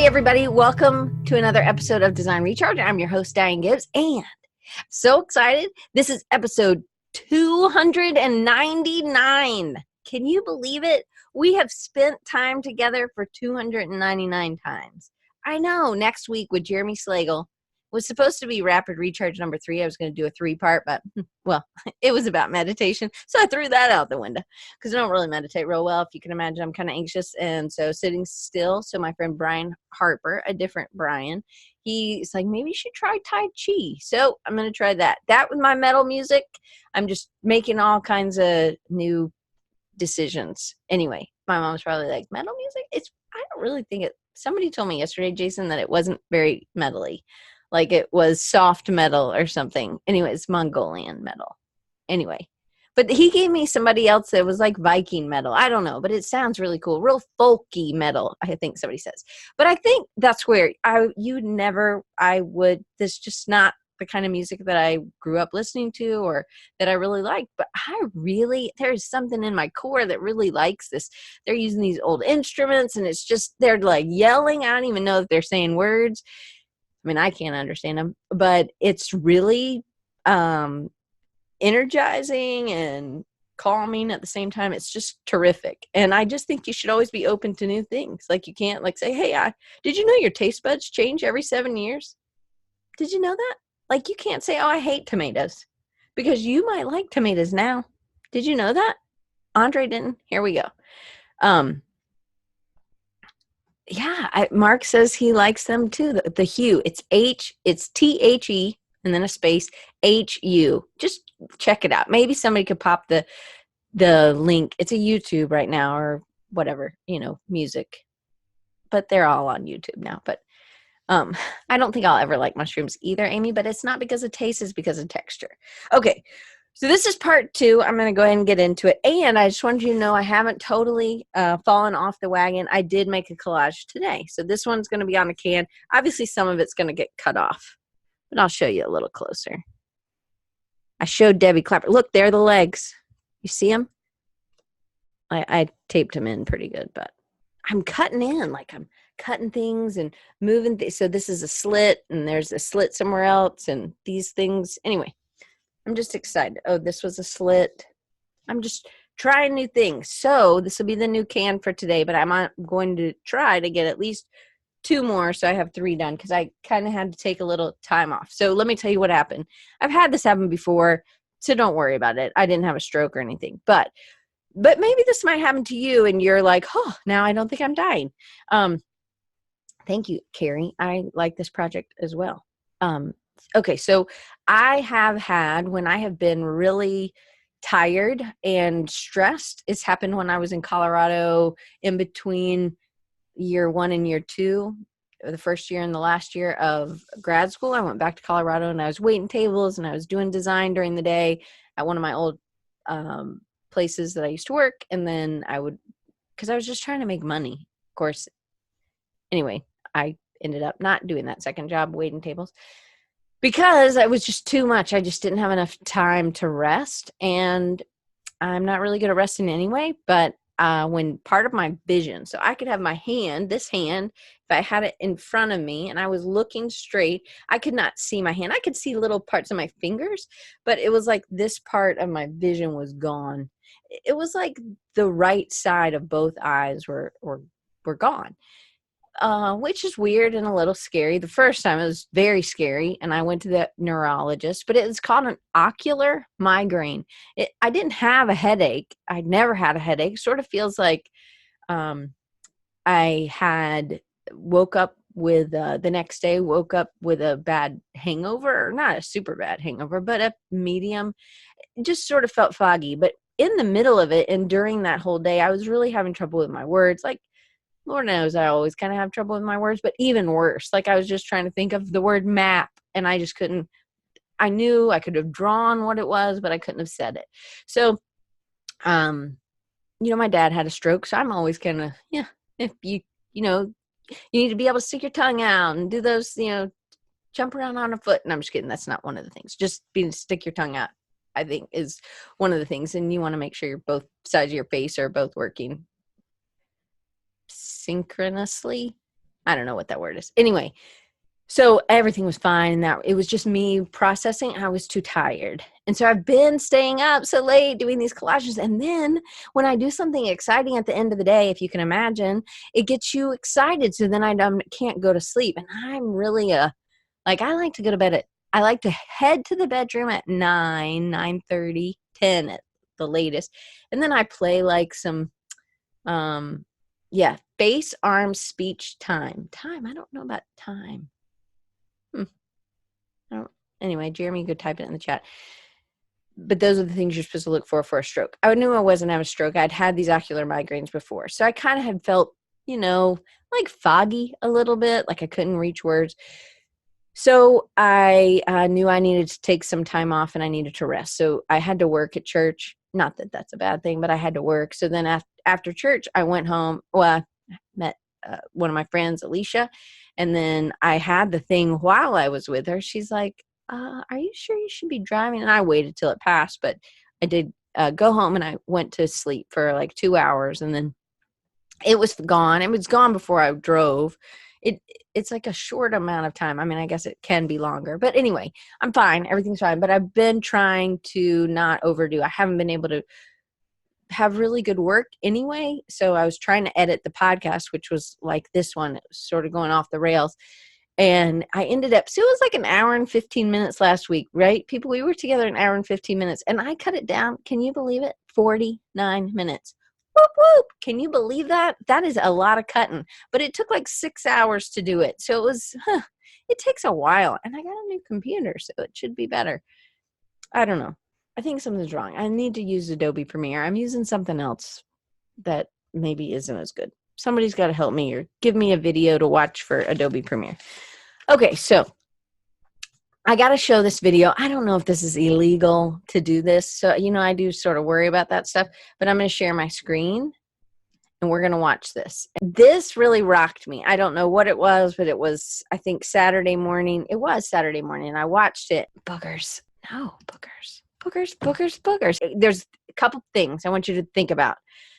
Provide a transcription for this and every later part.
everybody. Welcome to another episode of Design Recharge. I'm your host, Diane Gibbs, and so excited. This is episode 299. Can you believe it? We have spent time together for 299 times. I know. Next week with Jeremy Slagle was supposed to be Rapid Recharge number 3. I was going to do a 3-part, but well, it was about meditation. So I threw that out the window because I don't really meditate real well. If you can imagine, I'm kind of anxious. And so sitting still. So my friend Brian Harper, a different Brian, he's like, maybe you should try Tai Chi. So I'm going to try that. That with my metal music, I'm just making all kinds of new decisions. Anyway, my mom's probably like, metal music? I don't really think it. Somebody told me yesterday, Jason, that it wasn't very metally. Like it was soft metal or something. Anyway, it's Mongolian metal. Anyway, but he gave me somebody else that was like Viking metal. I don't know, but it sounds really cool. Real folky metal, I think somebody says. But I think that's where this just not the kind of music that I grew up listening to or that I really like. But there's something in my core that really likes this. They're using these old instruments and it's just, they're like yelling. I don't even know if they're saying words. I mean, I can't understand them, but it's really energizing and calming at the same time. It's just terrific. And I just think you should always be open to new things. Like you can't like say, hey, did you know your taste buds change every 7 years? Did you know that? Like you can't say, oh, I hate tomatoes because you might like tomatoes now. Did you know that? Andre didn't. Here we go. Mark says he likes them too. The hue, it's THE and then a space HU. Just check it out. Maybe somebody could pop the link. It's a YouTube right now or whatever, music. But they're all on YouTube now. But I don't think I'll ever like mushrooms either, Amy, but it's not because of taste, it's because of texture. Okay. So this is part 2. I'm going to go ahead and get into it. And I just wanted you to know I haven't totally fallen off the wagon. I did make a collage today. So this one's going to be on the can. Obviously, some of it's going to get cut off. But I'll show you a little closer. I showed Debbie Clapper. Look, there are the legs. You see them? I taped them in pretty good, but I'm cutting in. Like I'm cutting things and moving. So this is a slit, and there's a slit somewhere else, and these things. Anyway. I'm just excited. Oh, this was a slit. I'm just trying new things. So this will be the new can for today, but I'm going to try to get at least 2 more. So I have 3 done because I kind of had to take a little time off. So let me tell you what happened. I've had this happen before, so don't worry about it. I didn't have a stroke or anything, but maybe this might happen to you and you're like, oh, now I don't think I'm dying. Thank you, Carrie. I like this project as well. Okay, so I have had, when I have been really tired and stressed, it's happened when I was in Colorado in between year 1 and year 2, the first year and the last year of grad school. I went back to Colorado and I was waiting tables and I was doing design during the day at one of my old places that I used to work. And then because I was just trying to make money, of course. Anyway, I ended up not doing that second job, waiting tables. Because it was just too much. I just didn't have enough time to rest. And I'm not really good at resting anyway. But when part of my vision, so I could have this hand, if I had it in front of me and I was looking straight, I could not see my hand. I could see little parts of my fingers, but it was like this part of my vision was gone. It was like the right side of both eyes were gone. Which is weird and a little scary. The first time it was very scary, and I went to the neurologist, but it's called an ocular migraine. I didn't have a headache. I never had a headache. It sort of feels like I had woke up with the next day, woke up with a bad hangover, or not a super bad hangover, but a medium. It just sort of felt foggy. But in the middle of it and during that whole day, I was really having trouble with my words. Like, Lord knows I always kind of have trouble with my words, but even worse. Like I was just trying to think of the word map and I just couldn't. I knew I could have drawn what it was, but I couldn't have said it. So, my dad had a stroke, so I'm always kind of, if you need to be able to stick your tongue out and do those, jump around on a foot. And I'm just kidding. That's not one of the things. Just stick your tongue out, I think, is one of the things. And you want to make sure both sides of your face are both working synchronously. I don't know what that word is. Anyway, so everything was fine, and that it was just me processing. I was too tired. And so I've been staying up so late doing these collages. And then when I do something exciting at the end of the day, if you can imagine, it gets you excited. So then I can't go to sleep. And I'm really like, I like to go to bed I like to head to the bedroom at 9, 9:30, 10 at the latest. And then I play like some, face, arm, speech, time. Time. I don't know about time. Anyway, Jeremy, go type it in the chat. But those are the things you're supposed to look for a stroke. I knew I wasn't having a stroke. I'd had these ocular migraines before. So I kind of had felt, like foggy a little bit, like I couldn't reach words. So I knew I needed to take some time off and I needed to rest. So I had to work at church. Not that that's a bad thing, but I had to work. So then after church, I went home. Well, I met one of my friends, Alicia. And then I had the thing while I was with her. She's like, are you sure you should be driving? And I waited till it passed, but I did go home and I went to sleep for like 2 hours and then it was gone. It was gone before I drove. It's like a short amount of time. I mean, I guess it can be longer, but anyway, I'm fine. Everything's fine, but I've been trying to not overdo. I haven't been able to have really good work anyway. So I was trying to edit the podcast, which was like this one. It was sort of going off the rails. And I ended up, so it was like an hour and 15 minutes last week, right? People, we were together an hour and 15 minutes and I cut it down. Can you believe it? 49 minutes. Whoop, whoop. Can you believe that? That is a lot of cutting, but it took like 6 hours to do it. So it was, it takes a while and I got a new computer, so it should be better. I don't know. I think something's wrong. I need to use Adobe Premiere. I'm using something else that maybe isn't as good. Somebody's got to help me or give me a video to watch for Adobe Premiere. Okay, so I got to show this video. I don't know if this is illegal to do this. So, I do sort of worry about that stuff, but I'm going to share my screen and we're going to watch this. This really rocked me. I don't know what it was, but it was, I think, Saturday morning. It was Saturday morning. I watched it. Boogers. No, boogers. Boogers, boogers, boogers. There's a couple things I want you to think about.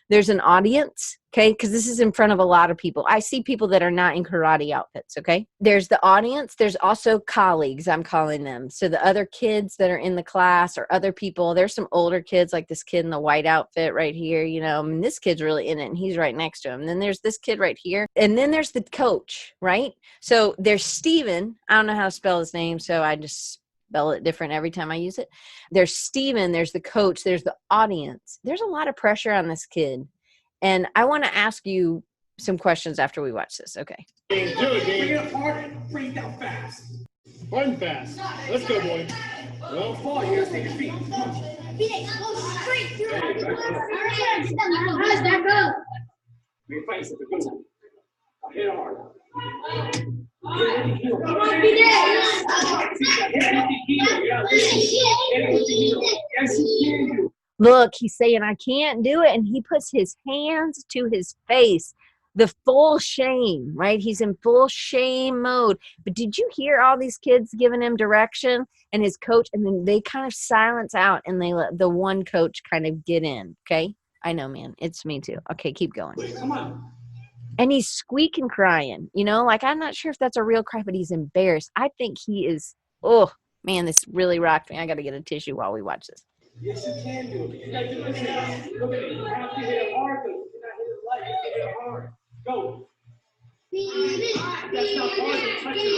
There's an audience, okay, because this is in front of a lot of people. I see people that are not in karate outfits, okay? There's the audience. There's also colleagues, I'm calling them. So the other kids that are in the class or other people. There's some older kids like this kid in the white outfit right here, I mean, this kid's really in it and he's right next to him. And then there's this kid right here. And then there's the coach, right? So there's Steven. I don't know how to spell his name, so I just spell it different every time I use it. There's Steven, there's the coach, there's the audience. There's a lot of pressure on this kid. And I want to ask you some questions after we watch this. Okay. Do it, bring it up hard, bring it down fast. Run fast. Let's go, boy. Don't fall, you gotta take your feet. Phoenix, go straight through it. How does that go? Bring your face at the good. Hit hard. Look, he's saying, I can't do it. And he puts his hands to his face. The full shame, right? He's in full shame mode. But did you hear all these kids giving him direction and his coach? And then they kind of silence out and they let the one coach kind of get in. Okay. I know, man. It's me too. Okay. Keep going. Come on. And he's squeaking, crying, like, I'm not sure if that's a real cry, but he's embarrassed. I think he is, oh, man, this really rocked me. I got to get a tissue while we watch this. Yes, you can do it. You got to do this. Look at it. You have to hit it hard, though. You cannot hit it light. You have to hit it hard. Go. That's not hard to touch it.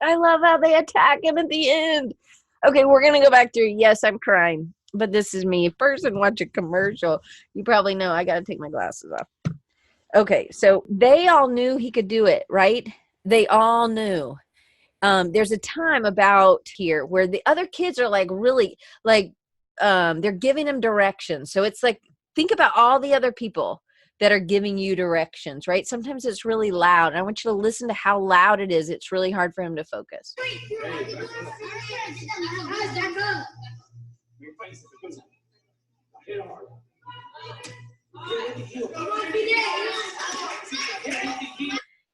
I love how they attack him at the end. Okay, we're going to go back through. Yes, I'm crying, but this is me. First, and watch a commercial. You probably know I got to take my glasses off. Okay, so they all knew he could do it, right? They all knew. There's a time about here where the other kids are like really like they're giving him directions. So it's like, think about all the other people that are giving you directions, right? Sometimes it's really loud. I want you to listen to how loud it is. It's really hard for him to focus. Hit hard.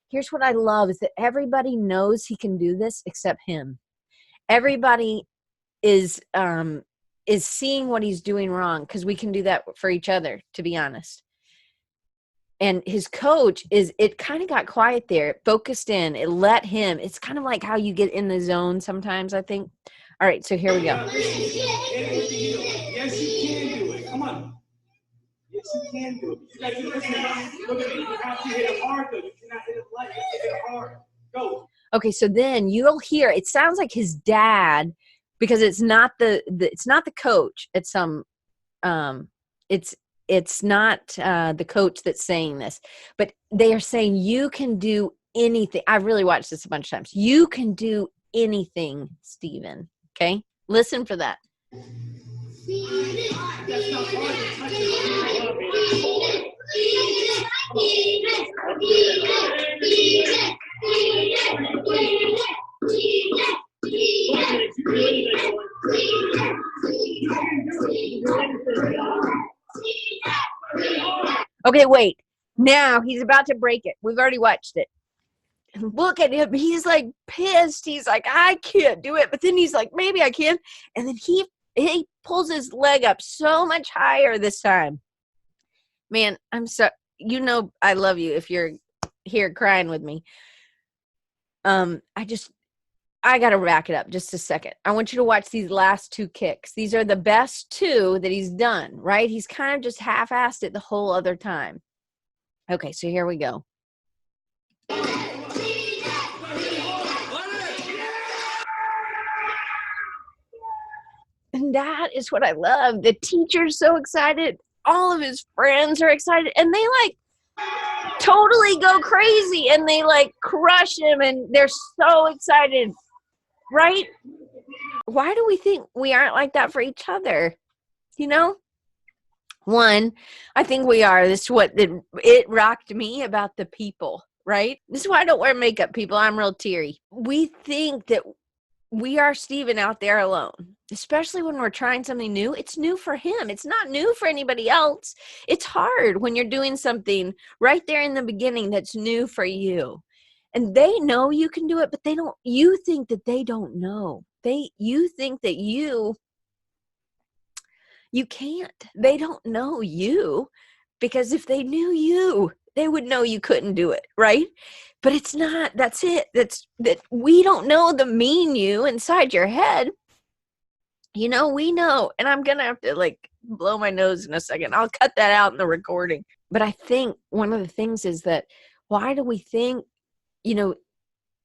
Here's what I love is that everybody knows he can do this except him. Everybody is seeing what he's doing wrong, because we can do that for each other, to be honest. And his coach it kind of got quiet there. It focused in. It let him. It's kind of like how you get in the zone sometimes, I think. All right, so here we go. Yes, you can do it. Come on. Yes, you can do it. You got to listen. Look at me. You have to hit it hard, though. You cannot hit it light. You have to hit it hard. Go. Okay, so then you'll hear, it sounds like his dad, because it's not it's not the coach. It's it's not the coach that's saying this, but they are saying you can do anything. I've really watched this a bunch of times. You can do anything, Stephen. Okay, listen for that. Okay, wait. Now he's about to break it. We've already watched it. Look at him. He's like pissed. He's like, I can't do it. But then he's like, maybe I can. And then he pulls his leg up so much higher this time. Man, I'm so, I love you if you're here crying with me. I got to rack it up just a second. I want you to watch these last two kicks. These are the best two that he's done, right? He's kind of just half-assed it the whole other time. Okay, so here we go. And that is what I love. The teacher's so excited. All of his friends are excited. And they like totally go crazy. And they like crush him. And they're so excited. Right? Why do we think we aren't like that for each other? One, I think we are. This is what it rocked me about the people, right? This is why I don't wear makeup, people. I'm real teary. We think that we are Stephen out there alone, especially when we're trying something new. It's new for him. It's not new for anybody else. It's hard when you're doing something right there in the beginning that's new for you. And they know you can do it, but you think that they don't know. You think that you can't. They don't know you, because if they knew you, they would know you couldn't do it, right? But it's not. That's it. That we don't know the mean you inside your head. We know. And I'm going to have to like blow my nose in a second. I'll cut that out in the recording. But I think one of the things is that, why do we think,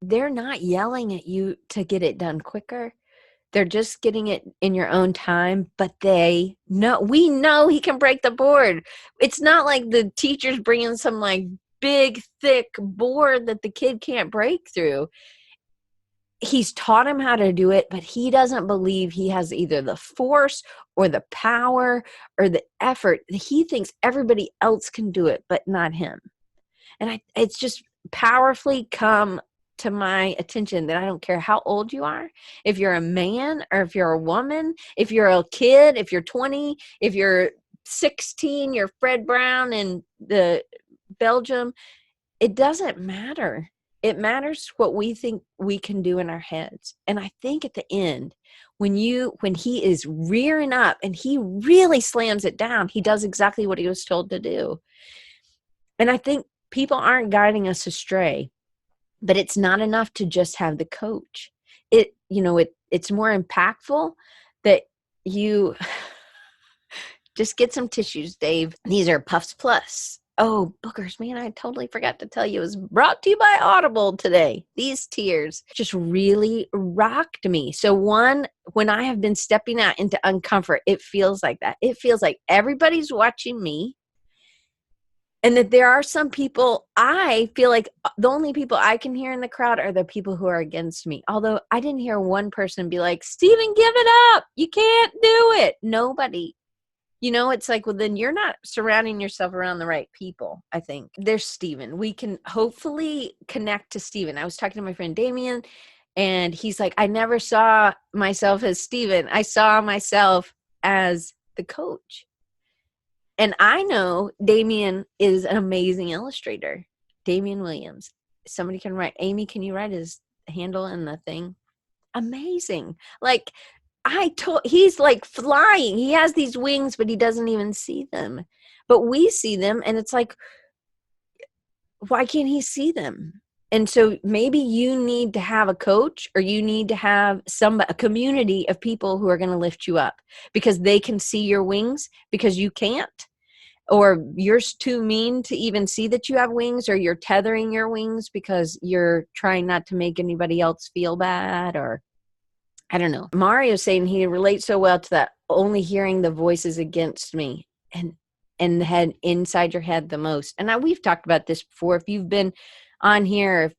they're not yelling at you to get it done quicker. They're just getting it in your own time, but we know he can break the board. It's not like the teacher's bringing some like big, thick board that the kid can't break through. He's taught him how to do it, but he doesn't believe he has either the force or the power or the effort. He thinks everybody else can do it, but not him. And it's just powerfully come to my attention that I don't care how old you are, if you're a man or if you're a woman, if you're a kid, if you're 20, if you're 16, you're Fred Brown in the Belgium, it doesn't matter. It matters what we think we can do in our heads. And I think at the end, when he is rearing up and he really slams it down, he does exactly what he was told to do. And I think people aren't guiding us astray, but it's not enough to just have the coach. It's more impactful that you just get some tissues, Dave. These are Puffs Plus. Oh, boogers, man, I totally forgot to tell you. It was brought to you by Audible today. These tears just really rocked me. So when I have been stepping out into Uncomfort, it feels like that. It feels like everybody's watching me. And that there are some people, I feel like the only people I can hear in the crowd are the people who are against me. Although I didn't hear one person be like, Stephen, give it up. You can't do it. Nobody. It's like, well, then you're not surrounding yourself around the right people, I think. There's Stephen. We can hopefully connect to Stephen. I was talking to my friend Damien, and he's like, I never saw myself as Stephen. I saw myself as the coach. And I know Damien is an amazing illustrator. Damien Williams. Somebody can write. Amy, can you write his handle in the thing? Amazing. Like he's like flying. He has these wings, but he doesn't even see them. But we see them, and it's like, why can't he see them? And so maybe you need to have a coach, or you need to have a community of people who are going to lift you up because they can see your wings because you can't, or you're too mean to even see that you have wings, or you're tethering your wings because you're trying not to make anybody else feel bad, or I don't know. Mario's saying he relates so well to that only hearing the voices against me and had inside your head the most. And we've talked about this before. If you've been on here,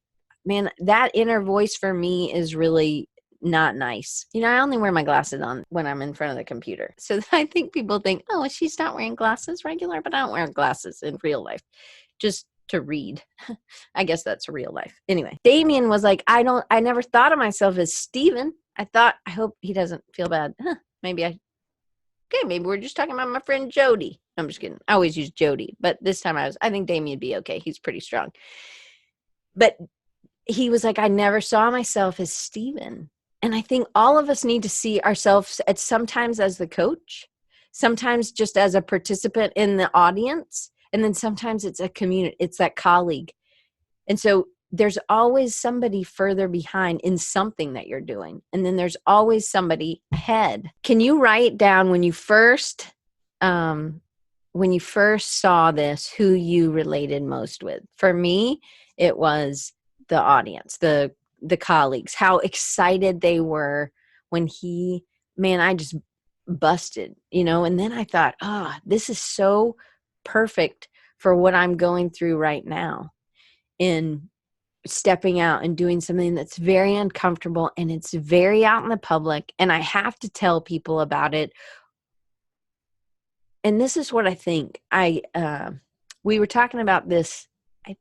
man, that inner voice for me is really not nice. You know, I only wear my glasses on when I'm in front of the computer. So I think people think, oh, she's not wearing glasses regular, but I don't wear glasses in real life, just to read. I guess that's real life. Anyway, Damien was like, I never thought of myself as Steven. I hope he doesn't feel bad. Maybe we're just talking about my friend Jody. I'm just kidding. I always use Jody, but this time I think Damien would be okay. He's pretty strong. But he was like, I never saw myself as Steven. And I think all of us need to see ourselves sometimes as the coach, sometimes just as a participant in the audience, and then sometimes it's a community, it's that colleague. And so there's always somebody further behind in something that you're doing. And then there's always somebody ahead. Can you write down when you first saw this, who you related most with? For me, it was the audience, the colleagues, how excited they were when I just busted, and then I thought, this is so perfect for what I'm going through right now in stepping out and doing something that's very uncomfortable, and it's very out in the public, and I have to tell people about it. And this is what I think. We were talking about this. I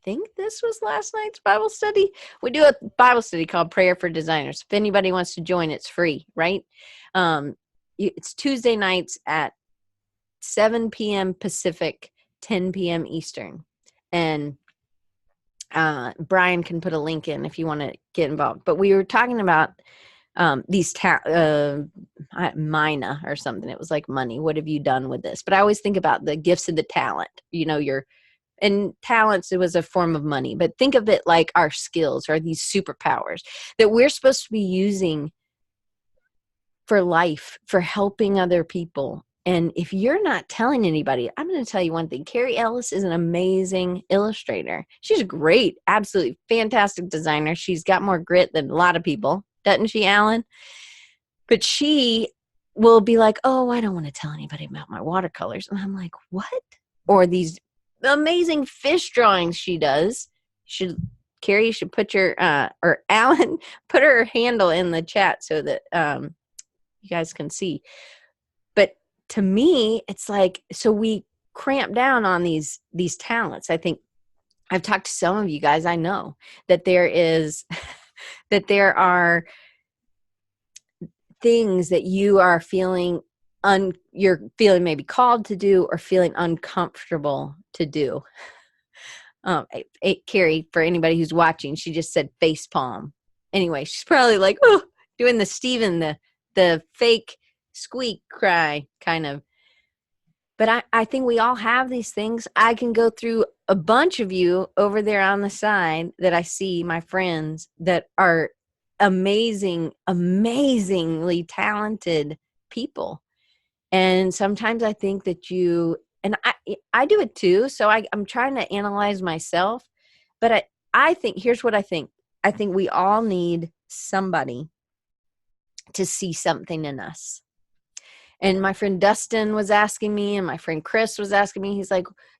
think this was last night's Bible study. We do a Bible study called Prayer for Designers. If anybody wants to join, it's free, right? It's Tuesday nights at 7 p.m. Pacific, 10 p.m. Eastern. And Brian can put a link in if you want to get involved. But we were talking about these mina or something. It was like money. What have you done with this? But I always think about the gifts of the talent. And talents, it was a form of money. But think of it like our skills or these superpowers that we're supposed to be using for life, for helping other people. And if you're not telling anybody, I'm going to tell you one thing. Carrie Ellis is an amazing illustrator. She's a great, absolutely fantastic designer. She's got more grit than a lot of people, doesn't she, Alan? But she will be like, oh, I don't want to tell anybody about my watercolors. And I'm like, what? Or these amazing fish drawings she does. Carrie, you should put or Alan, put her handle in the chat so that you guys can see. But to me, it's like, so we cramp down on these talents. I think I've talked to some of you guys. I know that there are things that you are feeling you're feeling maybe called to do or feeling uncomfortable to do. Carrie, for anybody who's watching, she just said face palm. Anyway, she's probably like, oh, doing the Steven, the fake squeak cry kind of. But I think we all have these things. I can go through a bunch of you over there on the side that I see, my friends that are amazingly talented people. And sometimes I think that and I do it too. So I'm trying to analyze myself. But I think, here's what I think. I think we all need somebody to see something in us. And my friend Dustin was asking me, and my friend Chris was asking me,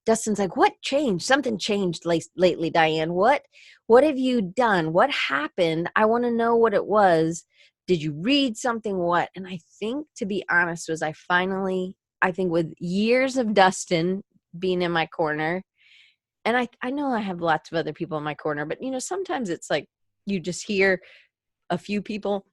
Dustin's like, what changed? Something changed lately, Diane. What have you done? What happened? I want to know what it was. Did you read something? What? And I think, to be honest, was I think with years of Dustin being in my corner, and I know I have lots of other people in my corner, but sometimes it's like you just hear a few people,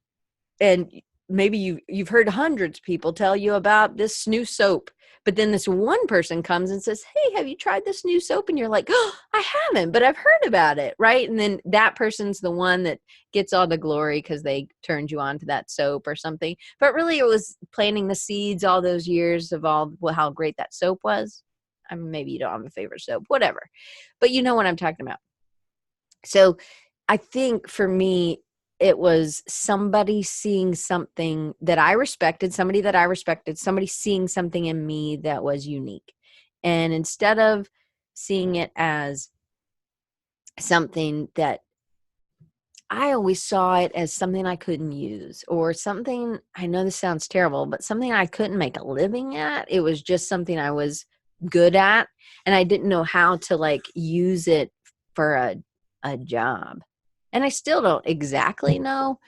and maybe you've heard hundreds of people tell you about this new soap, But then this one person comes and says, hey, have you tried this new soap? And you're like, oh, I haven't, but I've heard about it, right? And then that person's the one that gets all the glory because they turned you on to that soap or something. But really it was planting the seeds all those years of how great that soap was. I mean, maybe you don't have a favorite soap, whatever. But you know what I'm talking about. So I think for me, it was somebody seeing something that I respected, somebody seeing something in me that was unique. And instead of seeing it as something that I always saw it as something I couldn't use, or something, I know this sounds terrible, but something I couldn't make a living at. It was just something I was good at, and I didn't know how to like use it for a job. And I still don't exactly know,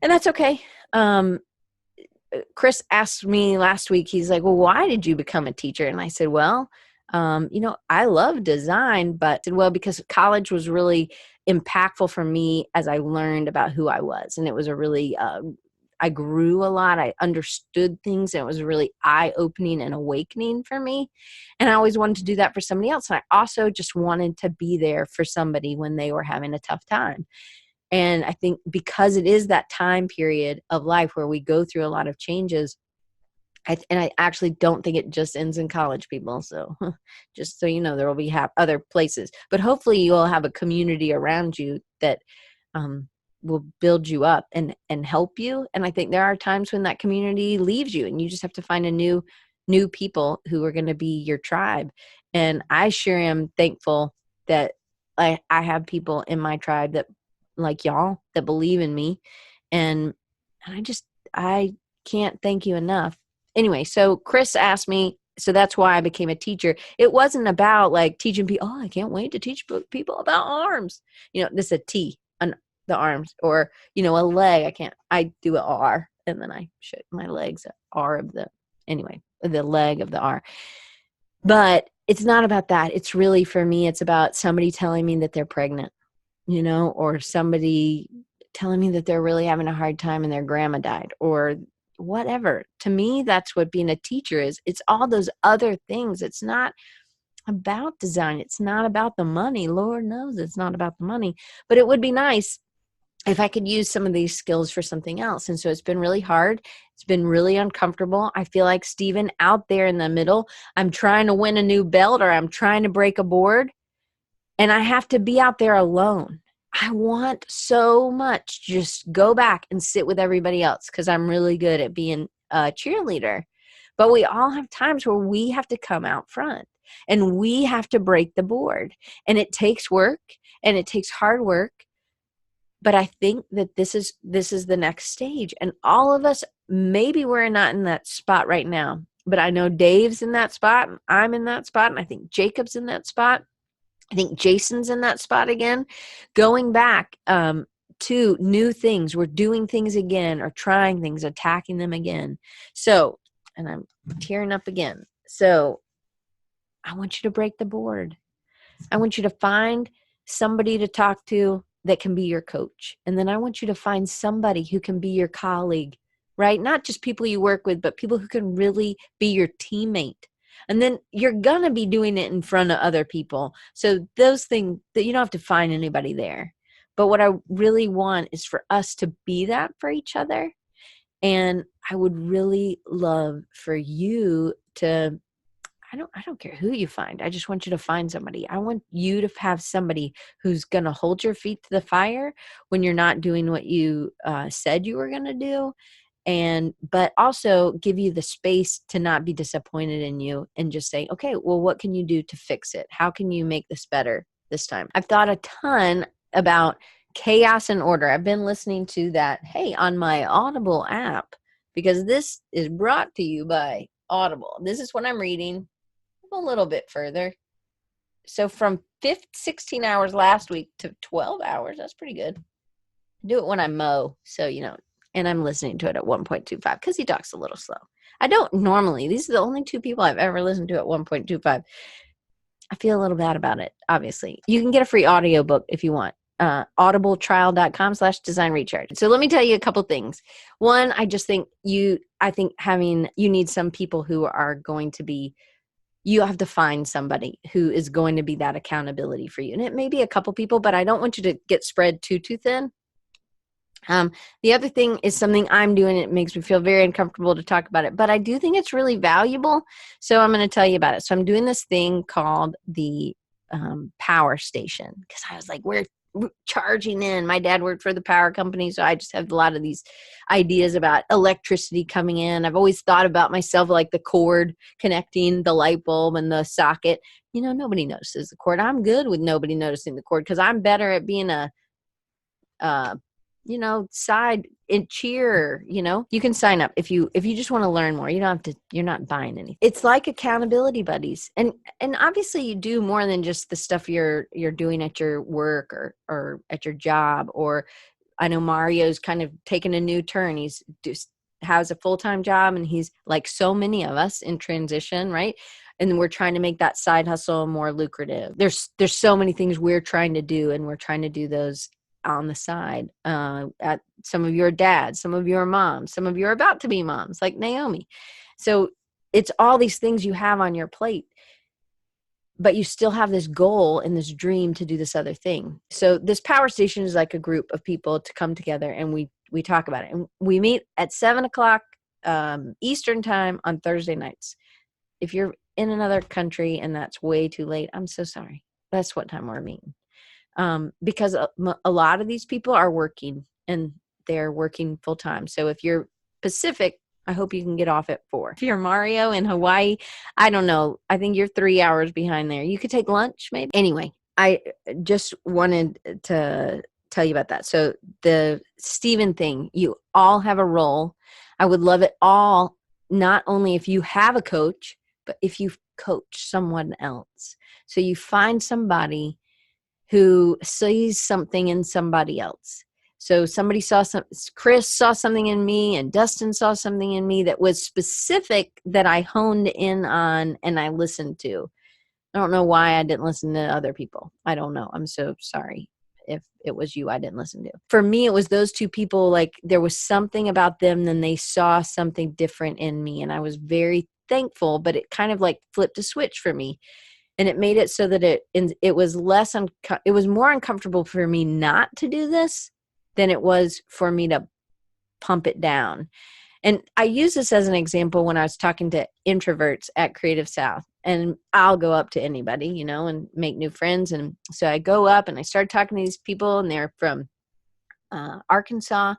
and that's okay. Chris asked me last week, he's like, well, why did you become a teacher? And I said, well, I love design, but because college was really impactful for me as I learned about who I was. And it was a really, I grew a lot. I understood things, and it was really eye-opening and awakening for me. And I always wanted to do that for somebody else. And I also just wanted to be there for somebody when they were having a tough time. And I think because it is that time period of life where we go through a lot of changes, and I actually don't think it just ends in college, people. So just so you know, there will be other places. But hopefully you will have a community around you that will build you up and help you. And I think there are times when that community leaves you, and you just have to find new people who are going to be your tribe. And I sure am thankful that I have people in my tribe that, like y'all, that believe in me. And I can't thank you enough. Anyway, so Chris asked me, so that's why I became a teacher. It wasn't about like teaching people, oh, I can't wait to teach people about arms. This is a T on the arms, or, a leg. I do an R, and then I show my legs R of the leg of the R. But it's not about that. It's really, for me, it's about somebody telling me that they're pregnant, or somebody telling me that they're really having a hard time and their grandma died, or whatever. To me, that's what being a teacher is. It's all those other things. It's not about design. It's not about the money. Lord knows it's not about the money. But it would be nice if I could use some of these skills for something else. And so it's been really hard. It's been really uncomfortable. I feel like Steven out there in the middle. I'm trying to win a new belt, or I'm trying to break a board, and I have to be out there alone. I want so much to just go back and sit with everybody else because I'm really good at being a cheerleader. But we all have times where we have to come out front, and we have to break the board. And it takes work, and it takes hard work. But I think that this is the next stage. And all of us, maybe we're not in that spot right now, but I know Dave's in that spot, and I'm in that spot, and I think Jacob's in that spot. I think Jason's in that spot again, going back to new things. We're doing things again, or trying things, attacking them again. So, and I'm tearing up again. So I want you to break the board. I want you to find somebody to talk to that can be your coach. And then I want you to find somebody who can be your colleague, right? Not just people you work with, but people who can really be your teammate. And then you're going to be doing it in front of other people. So those things that you don't have to find anybody there. But what I really want is for us to be that for each other. And I would really love for you to, I don't care who you find. I just want you to find somebody. I want you to have somebody who's going to hold your feet to the fire when you're not doing what you said you were going to do. But also give you the space to not be disappointed in you, and just say, okay, well, what can you do to fix it? How can you make this better this time? I've thought a ton about chaos and order. I've been listening to that, on my Audible app, because this is brought to you by Audible. This is what I'm reading a little bit further. So from 16 hours last week to 12 hours, that's pretty good. I do it when I mow. So, and I'm listening to it at 1.25 because he talks a little slow. I don't normally. These are the only two people I've ever listened to at 1.25. I feel a little bad about it, obviously. You can get a free audiobook if you want. audibletrial.com/design recharge. So let me tell you a couple things. One, I think you need some people who are going to be, you have to find somebody who is going to be that accountability for you. And it may be a couple people, but I don't want you to get spread too thin. The other thing is something I'm doing. It makes me feel very uncomfortable to talk about it, but I do think it's really valuable. So I'm going to tell you about it. So I'm doing this thing called the power station, because I was like, we're charging in. My dad worked for the power company, so I just have a lot of these ideas about electricity coming in. I've always thought about myself like the cord connecting the light bulb and the socket. Nobody notices the cord. I'm good with nobody noticing the cord because I'm better at being a side and cheer. You can sign up if you just want to learn more. You don't have to, you're not buying anything. It's like accountability buddies. And obviously you do more than just the stuff you're doing at your work or at your job. Or I know Mario's kind of taken a new turn. He's just has a full-time job, and he's like so many of us in transition, right? And we're trying to make that side hustle more lucrative. There's so many things we're trying to do, and we're trying to do those on the side. At some of your dads, some of your moms, some of you are about to be moms, like Naomi. So it's all these things you have on your plate, but you still have this goal and this dream to do this other thing. So this power station is like a group of people to come together, and we talk about it. And we meet at 7:00 Eastern time on Thursday nights. If you're in another country and that's way too late, I'm so sorry. That's what time we're meeting. Because a lot of these people are working, and they're working full time. So if you're Pacific, I hope you can get off at 4. If you're Mario in Hawaii, I don't know. I think you're 3 hours behind there. You could take lunch maybe. Anyway, I just wanted to tell you about that. So the Steven thing, you all have a role. I would love it all, not only if you have a coach, but if you coach someone else. So you find somebody who sees something in somebody else. So somebody Chris saw something in me, and Dustin saw something in me that was specific that I honed in on and I listened to. I don't know why I didn't listen to other people. I don't know. I'm so sorry if it was you I didn't listen to. For me, it was those two people. Like there was something about them, then they saw something different in me, and I was very thankful, but it kind of like flipped a switch for me. And it made it so that it was it was more uncomfortable for me not to do this than it was for me to pump it down. And I use this as an example when I was talking to introverts at Creative South. And I'll go up to anybody, and make new friends. And so I go up and I start talking to these people, and they're from Arkansas.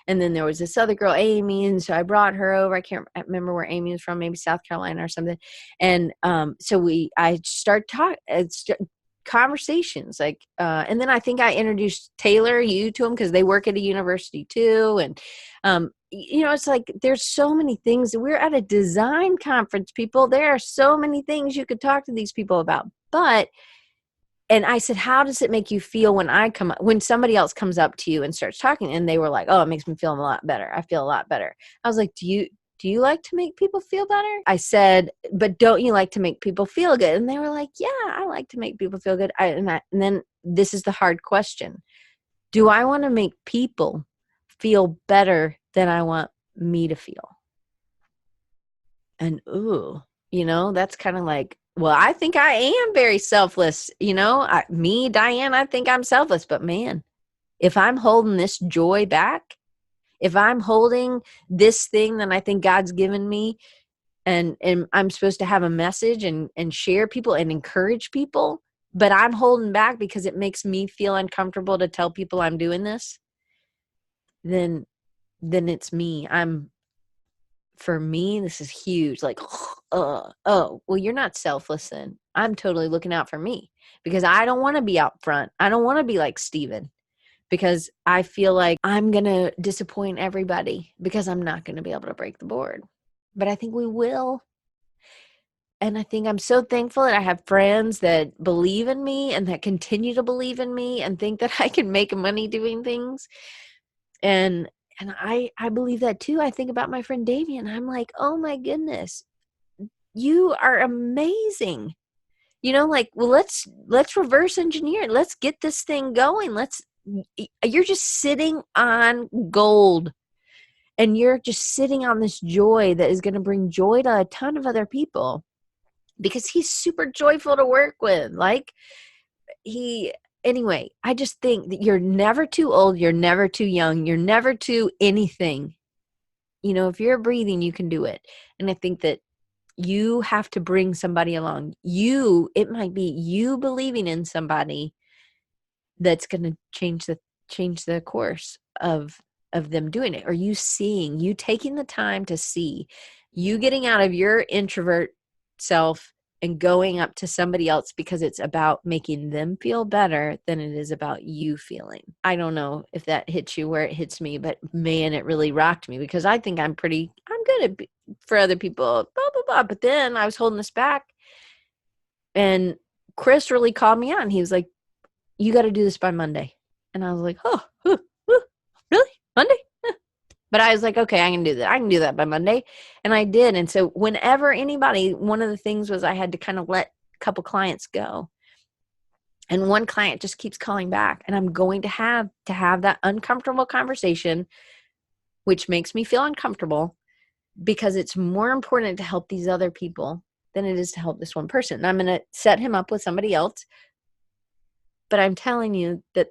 And then there was this other girl, Amy, and so I brought her over. I can't remember where Amy was from, maybe South Carolina or something. And so I start conversations like and then I think I introduced Taylor, you, to them because they work at a university too. And it's like there's so many things. We're at a design conference, people. There are so many things you could talk to these people about. And I said, how does it make you feel when somebody else comes up to you and starts talking? And they were like, oh, it makes me feel a lot better. I feel a lot better. I was like, do you like to make people feel better? I said, but don't you like to make people feel good? And they were like, yeah, I like to make people feel good. And then this is the hard question. Do I want to make people feel better than I want me to feel? And that's kind of like, well, I think I am very selfless. Diane, I think I'm selfless. But man, if I'm holding this joy back, if I'm holding this thing that I think God's given me, and I'm supposed to have a message and share people and encourage people, but I'm holding back because it makes me feel uncomfortable to tell people I'm doing this, then it's me. For me, this is huge. Like, well, you're not selfless then. I'm totally looking out for me because I don't want to be out front. I don't want to be like Steven because I feel like I'm going to disappoint everybody because I'm not going to be able to break the board. But I think we will. And I think I'm so thankful that I have friends that believe in me and that continue to believe in me and think that I can make money doing things. And I believe that too. I think about my friend Davey, and I'm like, oh my goodness, you are amazing. Well, let's reverse engineer it. Let's get this thing going. you're just sitting on gold, and you're just sitting on this joy that is going to bring joy to a ton of other people, because he's super joyful to work with. Like anyway, I just think that you're never too old. You're never too young. You're never too anything. If you're breathing, you can do it. And I think that you have to bring somebody along. It might be you believing in somebody that's going to change the course of them doing it, or you taking the time to see, you getting out of your introvert self and going up to somebody else, because it's about making them feel better than it is about you feeling. I don't know if that hits you where it hits me, but man, it really rocked me, because I think I'm good for other people, blah, blah, blah. But then I was holding this back, and Chris really called me out, and he was like, you got to do this by Monday. And I was like, really? Monday? But I was like, okay, I can do that. I can do that by Monday. And I did. And so whenever one of the things was I had to kind of let a couple clients go. And one client just keeps calling back. And I'm going to have that uncomfortable conversation, which makes me feel uncomfortable, because it's more important to help these other people than it is to help this one person. And I'm going to set him up with somebody else. But I'm telling you that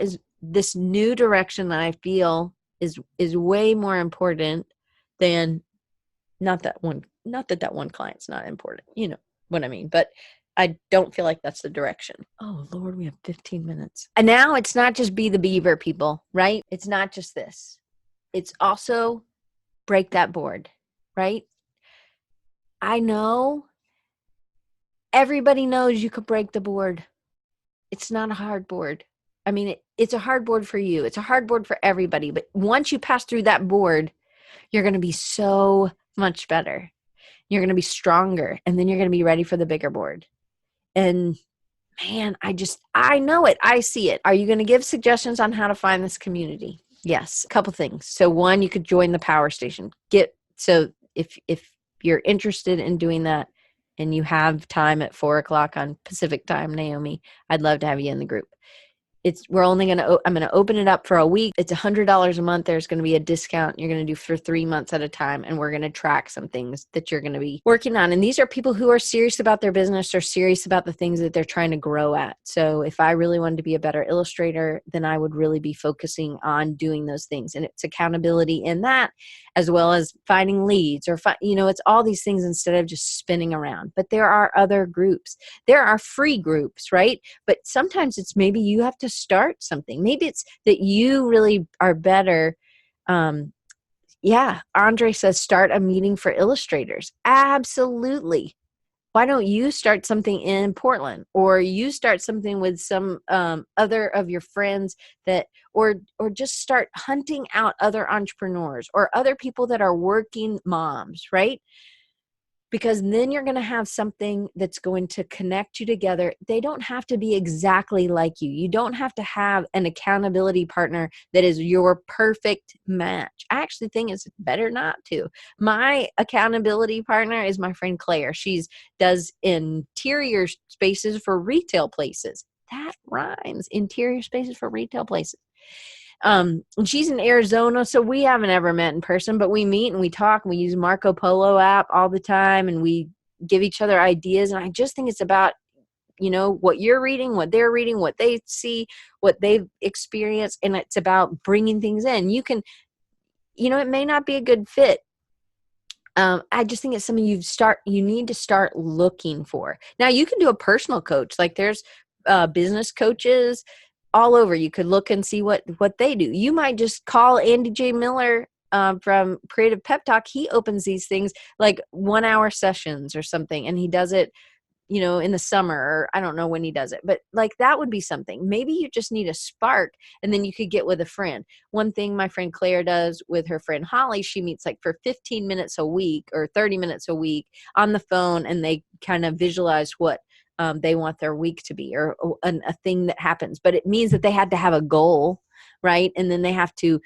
is this new direction that I feel is way more important than not that one client's not important. You know what I mean? But I don't feel like that's the direction. Oh Lord, we have 15 minutes. And now it's not just be the beaver, people, right? It's not just this. It's also break that board, right? I know everybody knows you could break the board. It's not a hard board. I mean, it's a hard board for you. It's a hard board for everybody. But once you pass through that board, you're going to be so much better. You're going to be stronger. And then you're going to be ready for the bigger board. And man, I know it. I see it. Are you going to give suggestions on how to find this community? Yes. A couple things. So one, you could join the power station. So if you're interested in doing that and you have time at 4:00 on Pacific time, Naomi, I'd love to have you in the group. I'm going to open it up for a week. It's $100 a month. There's going to be a discount you're going to do for 3 months at a time. And we're going to track some things that you're going to be working on. And these are people who are serious about their business or serious about the things that they're trying to grow at. So if I really wanted to be a better illustrator, then I would really be focusing on doing those things. And it's accountability in that, as well as finding leads it's all these things instead of just spinning around. But there are other groups. There are free groups, right? But sometimes it's maybe you have to start something. Maybe it's that you really are better. Andre says start a meeting for illustrators. Absolutely. Why don't you start something in Portland, or you start something with some other of your friends or just start hunting out other entrepreneurs or other people that are working moms, right? Because then you're going to have something that's going to connect you together. They don't have to be exactly like you. You don't have to have an accountability partner that is your perfect match. I actually think it's better not to. My accountability partner is my friend Claire. She does interior spaces for retail places. That rhymes. Interior spaces for retail places. And she's in Arizona, so we haven't ever met in person, but we meet and we talk, and we use Marco Polo app all the time, and we give each other ideas. And I just think it's about, what you're reading, what they're reading, what they see, what they've experienced. And it's about bringing things in. You can, it may not be a good fit. I just think it's something you need to start looking for. Now you can do a personal coach. Like there's business coaches all over. You could look and see what they do. You might just call Andy J. Miller from Creative Pep Talk. He opens these things like 1-hour sessions or something, and he does it, in the summer, or I don't know when he does it, but like that would be something. Maybe you just need a spark, and then you could get with a friend. One thing my friend Claire does with her friend Holly, she meets like for 15 minutes a week or 30 minutes a week on the phone, and they kind of visualize what they want their week to be, or a thing that happens. But it means that they had to have a goal, right? And then they have to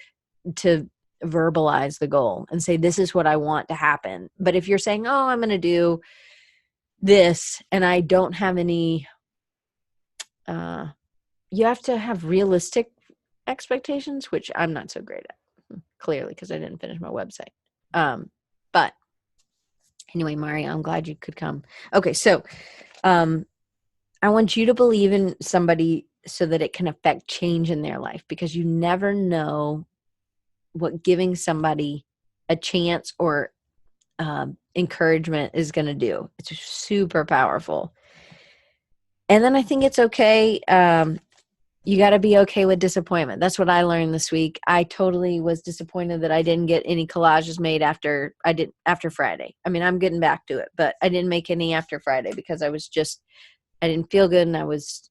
verbalize the goal and say, this is what I want to happen. But if you're saying, oh, I'm going to do this, and I don't have any, you have to have realistic expectations, which I'm not so great at, clearly, because I didn't finish my website. But anyway, Mario, I'm glad you could come. Okay, so I want you to believe in somebody so that it can affect change in their life, because you never know what giving somebody a chance or encouragement is going to do. It's super powerful. And then I think it's okay. You got to be okay with disappointment. That's what I learned this week. I totally was disappointed that I didn't get any collages made after Friday. I mean, I'm getting back to it, but I didn't make any after Friday because I didn't feel good, and I was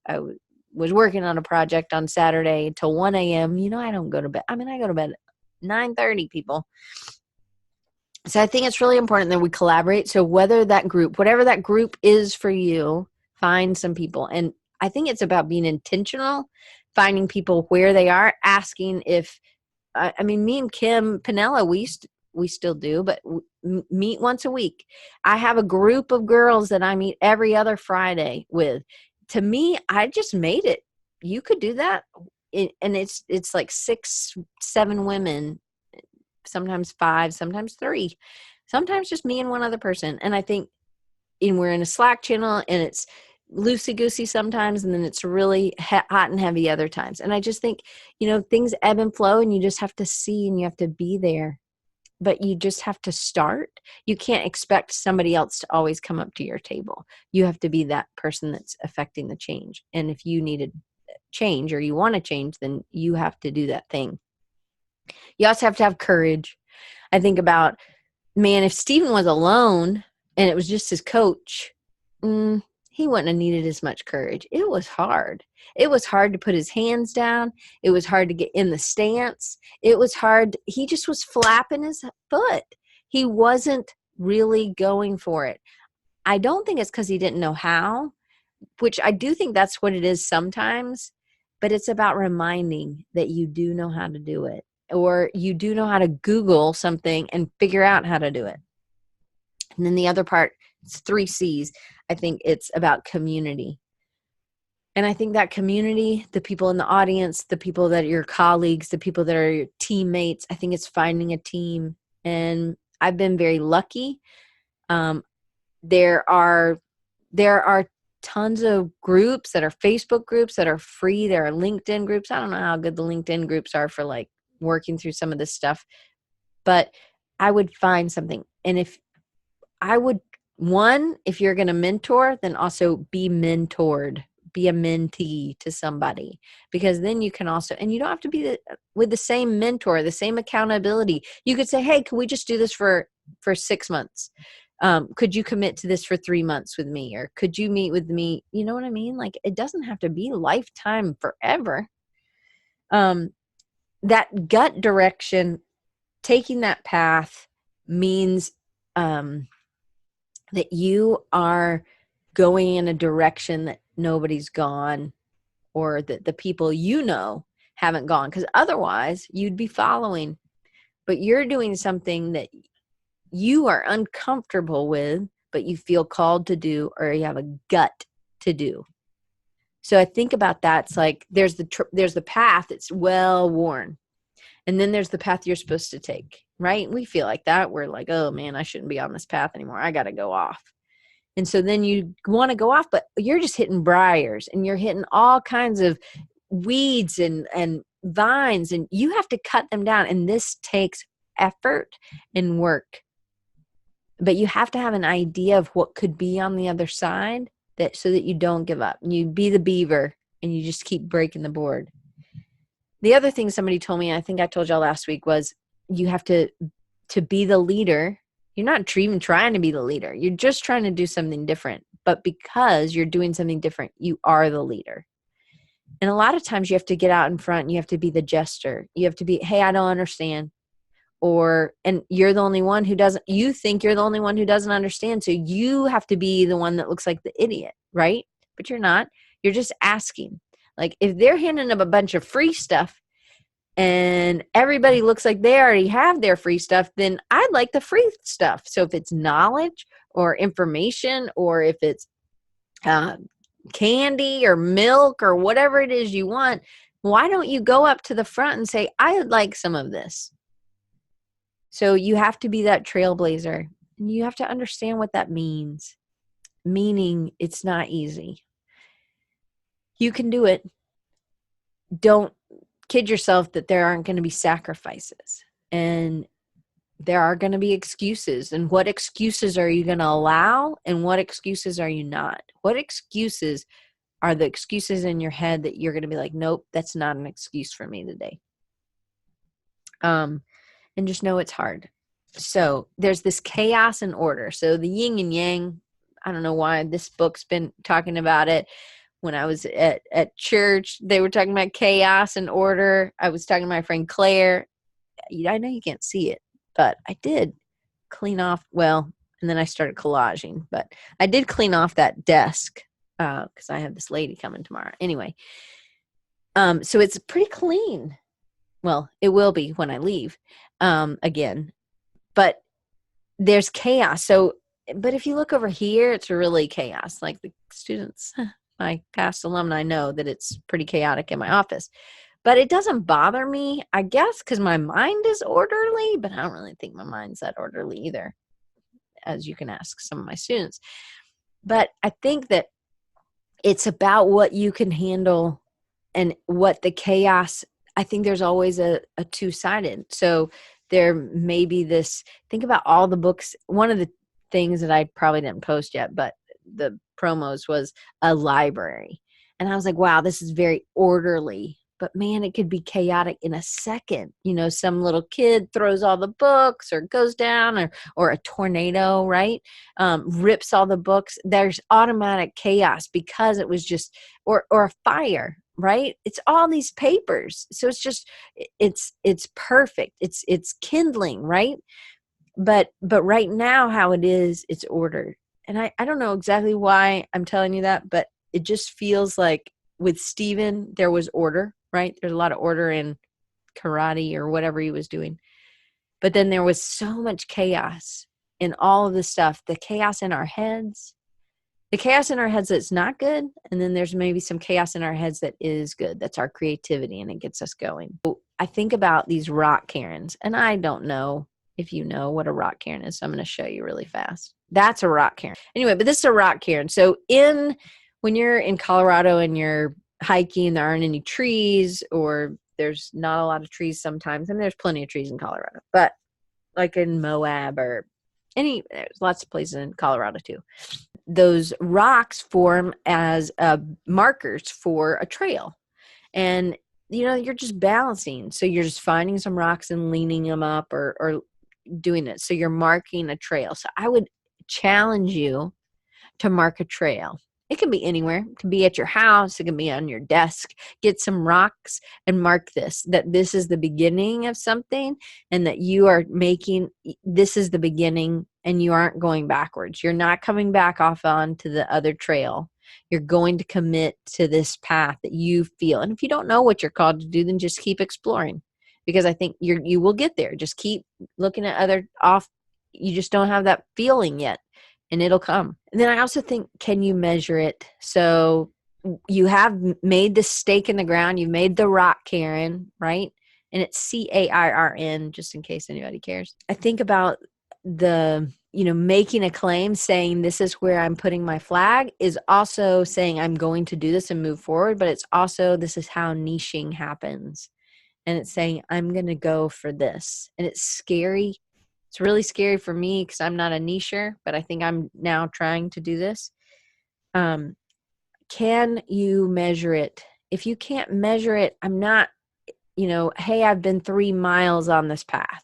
working on a project on Saturday until 1 a.m. I don't go to bed. I mean, I go to bed at 9:30, people. So I think it's really important that we collaborate. So whatever that group is for you, find some people. And I think it's about being intentional, finding people where they are, asking if, me and Kim Pinella, we still do, but meet once a week. I have a group of girls that I meet every other Friday with. To me, I just made it. You could do that. And it's like 6, 7 women, sometimes 5, sometimes 3, sometimes just me and one other person. And I think we're in a Slack channel, and it's loosey-goosey sometimes, and then it's really hot and heavy other times. And I just think, things ebb and flow, and you just have to see, and you have to be there. But you just have to start. You can't expect somebody else to always come up to your table. You have to be that person that's affecting the change. And if you need a change or you want to change, then you have to do that thing. You also have to have courage. I think about, man, if Steven was alone and it was just his coach, he wouldn't have needed as much courage. It was hard. It was hard to put his hands down. It was hard to get in the stance. It was hard. He just was flapping his foot. He wasn't really going for it. I don't think it's because he didn't know how, which I do think that's what it is sometimes, but it's about reminding that you do know how to do it, or you do know how to Google something and figure out how to do it. And then the other part, it's 3 C's. I think it's about community. And I think that community, the people in the audience, the people that are your colleagues, the people that are your teammates, I think it's finding a team. And I've been very lucky. There are tons of groups that are Facebook groups that are free. There are LinkedIn groups. I don't know how good the LinkedIn groups are for like working through some of this stuff, but I would find something. And if you're going to mentor, then also be mentored, be a mentee to somebody, because then you can also, and you don't have to be with the same mentor, the same accountability. You could say, hey, can we just do this for 6 months? Could you commit to this for 3 months with me? Or could you meet with me? You know what I mean? Like, it doesn't have to be lifetime forever. That gut direction, taking that path means that you are going in a direction that nobody's gone, or that the people haven't gone, because otherwise you'd be following. But you're doing something that you are uncomfortable with, but you feel called to do, or you have a gut to do. So I think about that. It's like there's the path, it's well worn, and then there's the path you're supposed to take, right? We feel like that. We're like, oh man, I shouldn't be on this path anymore. I got to go off. And so then you want to go off, but you're just hitting briars, and you're hitting all kinds of weeds and vines, and you have to cut them down. And this takes effort and work. But you have to have an idea of what could be on the other side, so that you don't give up. You be the beaver, and you just keep breaking the board. The other thing somebody told me, I think I told y'all last week, was you have to be the leader. You're not even trying to be the leader. You're just trying to do something different. But because you're doing something different, you are the leader. And a lot of times you have to get out in front, and you have to be the jester. You have to be, hey, I don't understand. And you're the only one who doesn't, you think you're the only one who doesn't understand. So you have to be the one that looks like the idiot, right? But you're not. You're just asking. Like, if they're handing up a bunch of free stuff and everybody looks like they already have their free stuff, then I'd like the free stuff. So if it's knowledge or information, or if it's candy or milk or whatever it is you want, Why don't you go up to the front and say, I would like some of this? So you have to be that trailblazer, and you have to understand what that means. Meaning it's not easy. You can do it. Don't kid yourself that there aren't going to be sacrifices, and there are going to be excuses. And what excuses are you going to allow, and what excuses are you not? What excuses are the excuses in your head that you're going to be like, nope, that's not an excuse for me today? And just know it's hard. So there's this chaos and order. So the yin and yang, I don't know why this book's been talking about it. When I was at church, they were talking about chaos and order. I was talking to my friend Claire. I know you can't see it, but I did clean off, well, and then I started collaging, but I did clean off that desk because I have this lady coming tomorrow. Anyway, so it's pretty clean. Well, it will be when I leave again, but there's chaos. So, but if you look over here, it's really chaos. Like the students, my past alumni know that it's pretty chaotic in my office, but it doesn't bother me, I guess, because my mind is orderly, but I don't really think my mind's that orderly either, as you can ask some of my students. But I think that it's about what you can handle and what the chaos, I think there's always a two-sided. So there may be this, think about all the books. One of the things that I probably didn't post yet, but the promos was a library. And I was like, wow, this is very orderly. But man, it could be chaotic in a second. You know, some little kid throws all the books or goes down, or a tornado, right? Rips all the books. There's automatic chaos because it was just, or a fire, right? It's all these papers. So it's just, it's perfect. It's kindling, right? But right now how it is, it's ordered. And I don't know exactly why I'm telling you that, but it just feels like with Steven, there was order, right? There's a lot of order in karate or whatever he was doing. But then there was so much chaos in all of the stuff, the chaos in our heads, that's not good. And then there's maybe some chaos in our heads that is good. That's our creativity and it gets us going. So I think about these rock Karens, and I don't know if you know what a rock Karen is. So I'm going to show you really fast. That's a rock Karen. Anyway, but this is a rock Karen. So when you're in Colorado and you're hiking, there aren't any trees, or there's not a lot of trees sometimes. I mean, there's plenty of trees in Colorado, but like in Moab or there's lots of places in Colorado too. Those rocks form as markers for a trail. And, you know, you're just balancing. So you're just finding some rocks and leaning them up or doing it. So you're marking a trail. So I would challenge you to mark a trail. It can be anywhere. It can be at your house. It can be on your desk. Get some rocks and mark that this is the beginning of something, and that you are this is the beginning, and you aren't going backwards. You're not coming back off onto the other trail. You're going to commit to this path that you feel. And if you don't know what you're called to do, then just keep exploring, because I think you will get there. Just keep looking at you just don't have that feeling yet. And it'll come. And then I also think, can you measure it? So you have made the stake in the ground. You've made the rock Karen, right? And it's CAIRN, just in case anybody cares. I think about making a claim, saying this is where I'm putting my flag, is also saying I'm going to do this and move forward. But it's also, this is how niching happens. And it's saying, I'm going to go for this. And it's scary. It's really scary for me because I'm not a nicher, but I think I'm now trying to do this. Can you measure it? If you can't measure it, I'm not, hey, I've been 3 miles on this path.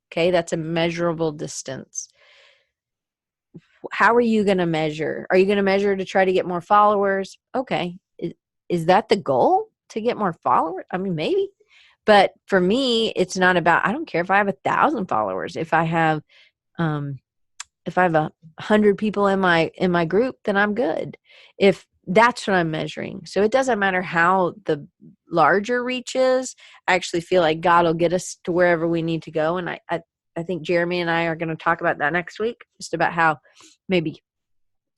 Okay, that's a measurable distance. How are you going to measure? Are you going to measure to try to get more followers? Okay. Is that the goal, to get more followers? I mean, maybe. But for me, it's not about, I don't care if I have 1,000 followers. If I have 100 people in my group, then I'm good. If that's what I'm measuring. So it doesn't matter how the larger reach is. I actually feel like God will get us to wherever we need to go. And I think Jeremy and I are going to talk about that next week, just about how maybe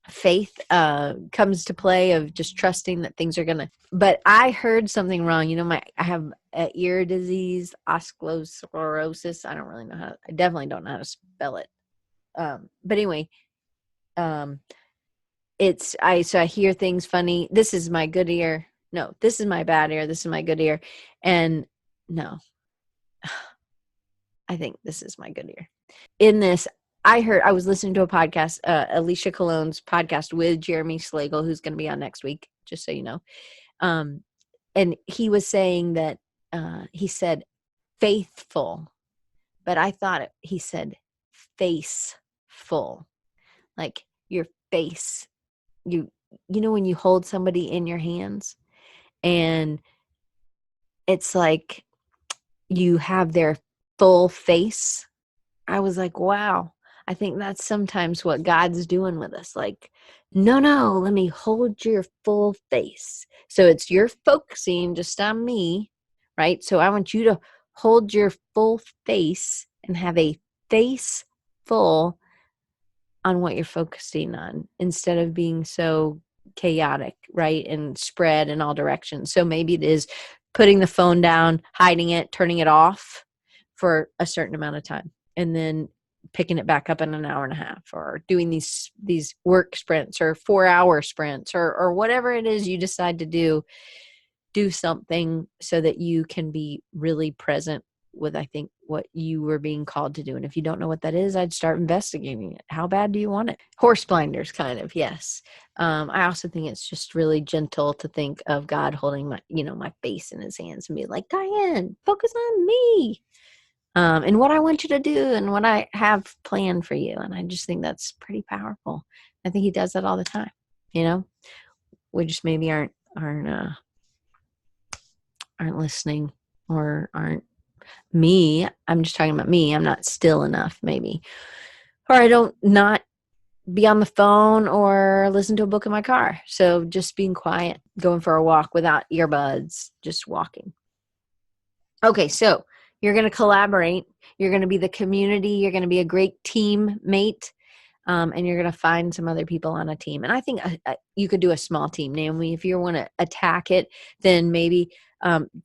faith comes to play, of just trusting that things are gonna. But I heard something wrong. I have ear disease, oscillosclerosis. I don't really know how. I definitely don't know how to spell it. But anyway, so I hear things funny. This is my good ear. No, this is my bad ear. This is my good ear. And no, I think this is my good ear. In this, I was listening to a podcast, Alicia Cologne's podcast with Jeremy Slagle, who's going to be on next week, just so you know. And he was saying that, he said faithful, but I thought he said faceful, like your face. You know, when you hold somebody in your hands and it's like you have their full face. I was like, wow, I think that's sometimes what God's doing with us. Like, no, let me hold your full face. So you're focusing just on me, right? So I want you to hold your full face and have a face full on what you're focusing on, instead of being so chaotic, right? And spread in all directions. So maybe it is putting the phone down, hiding it, turning it off for a certain amount of time, and then picking it back up in an hour and a half, or doing these work sprints or 4-hour sprints, or whatever it is you decide to do something so that you can be really present with, I think, what you were being called to do. And if you don't know what that is, I'd start investigating it. How bad do you want it? Horse blinders, kind of. Yes. I also think it's just really gentle to think of God holding my face in his hands and be like, Diane, focus on me. And what I want you to do and what I have planned for you. And I just think that's pretty powerful. I think he does that all the time. We just maybe aren't listening, or aren't me. I'm just talking about me. I'm not still enough, maybe. Or I don't not be on the phone or listen to a book in my car. So just being quiet, going for a walk without earbuds, just walking. Okay, so you're going to collaborate. You're going to be the community. You're going to be a great teammate. And you're going to find some other people on a team. And I think you could do a small team. Naomi, if you want to attack it, then maybe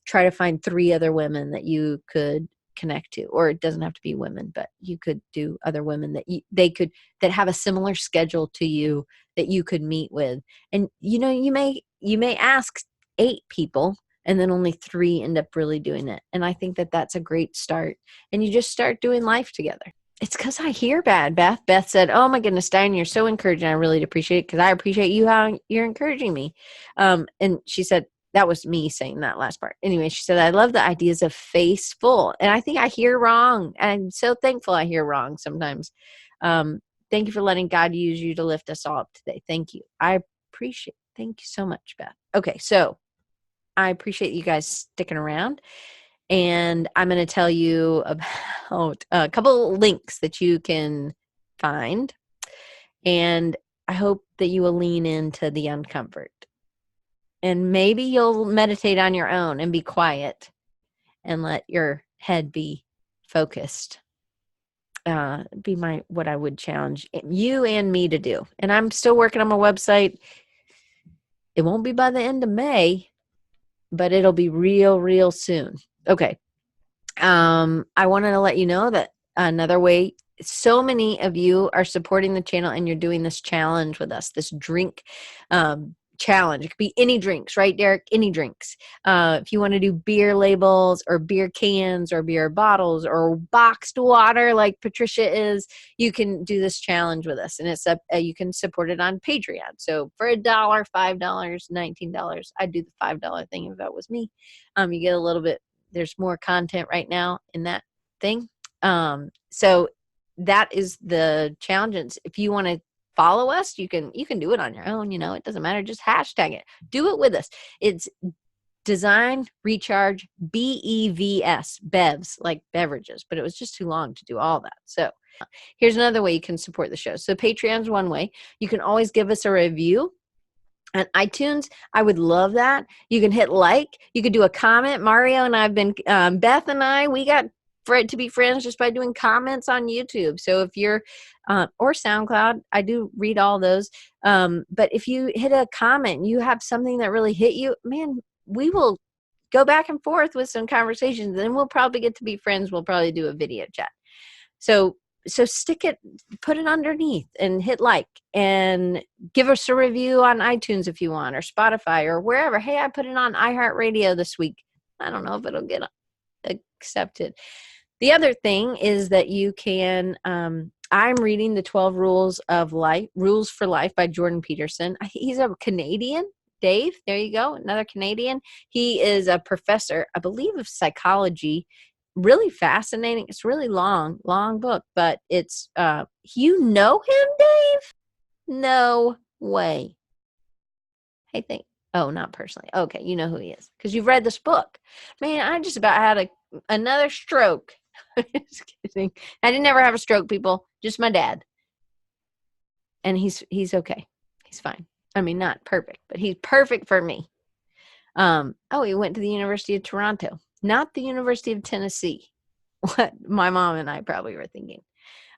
try to find 3 other women that you could connect to. Or it doesn't have to be women, but you could do other women that have a similar schedule to you that you could meet with. And you may ask 8 people, and then only 3 end up really doing it. And I think that that's a great start. And you just start doing life together. It's because I hear bad, Beth. Beth said, oh my goodness, Diane, you're so encouraging. I really appreciate it, because I appreciate you, how you're encouraging me. And she said, that was me saying that last part. Anyway, she said, I love the ideas of faceful. And I think I hear wrong. And I'm so thankful I hear wrong sometimes. Thank you for letting God use you to lift us all up today. Thank you. I appreciate it. Thank you so much, Beth. Okay, so I appreciate you guys sticking around. And I'm going to tell you about a couple links that you can find. And I hope that you will lean into the Uncomfort. And maybe you'll meditate on your own and be quiet and let your head be focused. Be what I would challenge you and me to do. And I'm still working on my website. It won't be by the end of May, but it'll be real soon. Okay. I wanted to let you know that another way, so many of you are supporting the channel and you're doing this challenge with us, this drink challenge. It could be any drinks, right, Derek? Any drinks. If you want to do beer labels or beer cans or beer bottles or boxed water like Patricia is, you can do this challenge with us. And it's you can support it on Patreon. So for $1, $5, $19, I'd do the $5 thing if that was me. You get a little bit. There's more content right now in that thing. So that is the challenge. And if you want to follow us, you can do it on your own. It doesn't matter. Just hashtag it. Do it with us. It's Design Recharge BEVS, bevs, like beverages, but it was just too long to do all that. So here's another way you can support the show. So Patreon's one way. You can always give us a review on iTunes. I would love that. You can hit like. You could do a comment. Mario and I've been, Beth and I, we got to be friends just by doing comments on YouTube. So if you're, or SoundCloud, I do read all those. But if you hit a comment, you have something that really hit you, man, we will go back and forth with some conversations, and we'll probably get to be friends. We'll probably do a video chat. So stick it, put it underneath and hit like, and give us a review on iTunes if you want, or Spotify, or wherever. Hey, I put it on iHeartRadio this week. I don't know if it'll get accepted. The other thing is that you can, I'm reading the 12 Rules for Life by Jordan Peterson. He's a Canadian. Dave, there you go, another Canadian. He is a professor, I believe, of psychology. Really fascinating. It's really long book, but it's, you know him, Dave? No way. Oh, not personally. Okay, you know who he is because you've read this book. Man, I just about had another stroke. Just kidding. I didn't ever have a stroke, people. Just my dad. And he's okay. He's fine. I mean, not perfect, but he's perfect for me. He went to the University of Toronto, not the University of Tennessee. What my mom and I probably were thinking.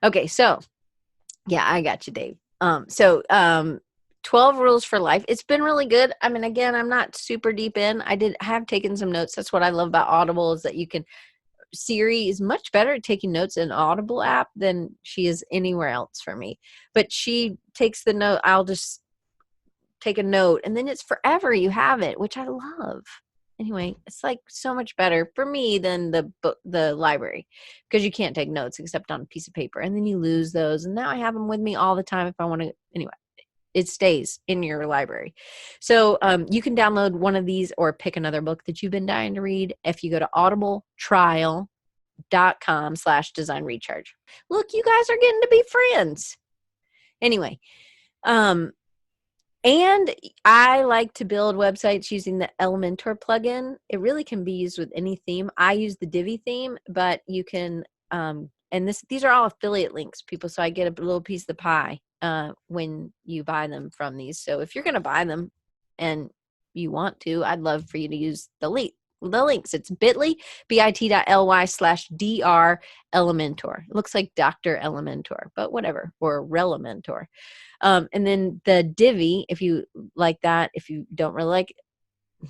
Okay, so yeah, I got you, Dave. 12 Rules for Life. It's been really good. I mean, again, I'm not super deep in. I have taken some notes. That's what I love about Audible, is that Siri is much better at taking notes in Audible app than she is anywhere else for me. But she takes the note. I'll just take a note, and then it's forever. You have it, which I love. Anyway, it's like so much better for me than the library, because you can't take notes except on a piece of paper, and then you lose those. And now I have them with me all the time if I want to. Anyway, it stays in your library. So you can download one of these or pick another book that you've been dying to read if you go to audibletrial.com/design recharge. Look, you guys are getting to be friends. Anyway, and I like to build websites using the Elementor plugin. It really can be used with any theme. I use the Divi theme, but you can, and these are all affiliate links, people, so I get a little piece of the pie when you buy them from these. So if you're going to buy them and you want to, I'd love for you to use the links. It's bit.ly/dr Elementor. It looks like Dr. Elementor, but whatever, or Relementor. And then the Divi, if you like that, if you don't really like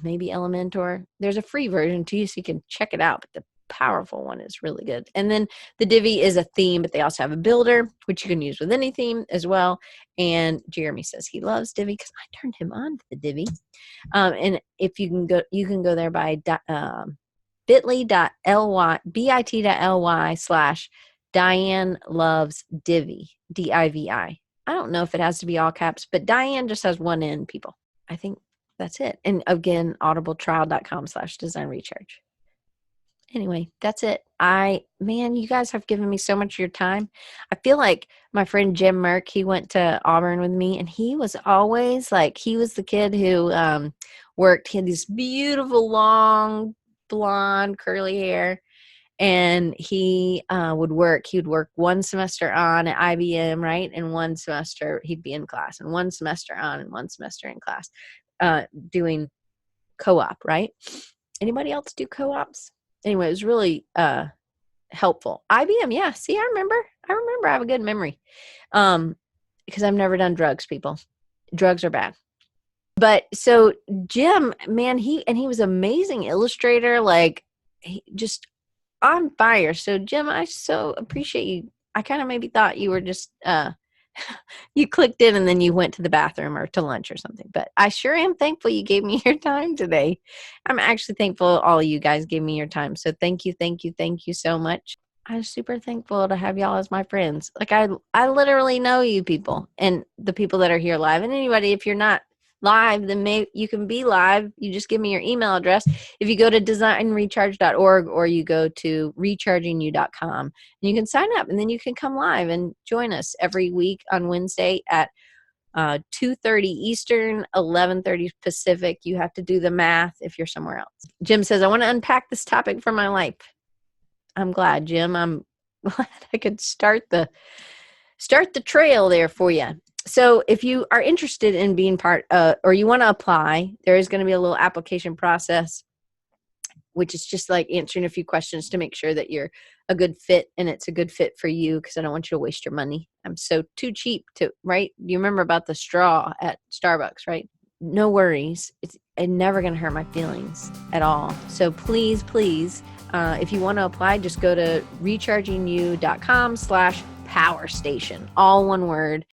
maybe Elementor, there's a free version too, so you can check it out. But the powerful one is really good. And then the Divi is a theme, but they also have a builder, which you can use with any theme as well. And Jeremy says he loves Divi because I turned him on to the Divi. And if you can go there by bit.ly/Diane loves Divi, Divi. I don't know if it has to be all caps, but Diane just has one N, people. I think that's it. And again, audibletrial.com/design recharge. Anyway, that's it. You guys have given me so much of your time. I feel like my friend Jim Merck, he went to Auburn with me, and he was always like, he was the kid who worked. He had this beautiful, long, blonde, curly hair. And he would work one semester on at IBM, right? And one semester he'd be in class, and one semester on and one semester in class, doing co-op, right? Anybody else do co-ops? Anyway, it was really helpful. IBM, yeah. See, I remember. I have a good memory because I've never done drugs, people. Drugs are bad. But so Jim, man, he was an amazing illustrator, like he just on fire. So Jim, I so appreciate you. I kind of maybe thought you were just you clicked in and then you went to the bathroom or to lunch or something, but I sure am thankful you gave me your time today. I'm actually thankful all of you guys gave me your time, so thank you so much. I'm super thankful to have y'all as my friends. Like I literally know you people, and the people that are here live, and anybody, if you're not live, then you can be live. You just give me your email address. If you go to designrecharge.org or you go to rechargingyou.com, you can sign up, and then you can come live and join us every week on Wednesday at 2:30 Eastern, 11:30 Pacific. You have to do the math if you're somewhere else. Jim says, I want to unpack this topic for my life. I'm glad, Jim. I'm glad I could start the trail there for you. So if you are interested in being part or you want to apply, there is going to be a little application process which is just like answering a few questions to make sure that you're a good fit and it's a good fit for you, because I don't want you to waste your money. I'm so too cheap to, right? You remember about the straw at Starbucks, right? No worries. It's never going to hurt my feelings at all. So please, if you want to apply, just go to rechargingyou.com/power station, all one word.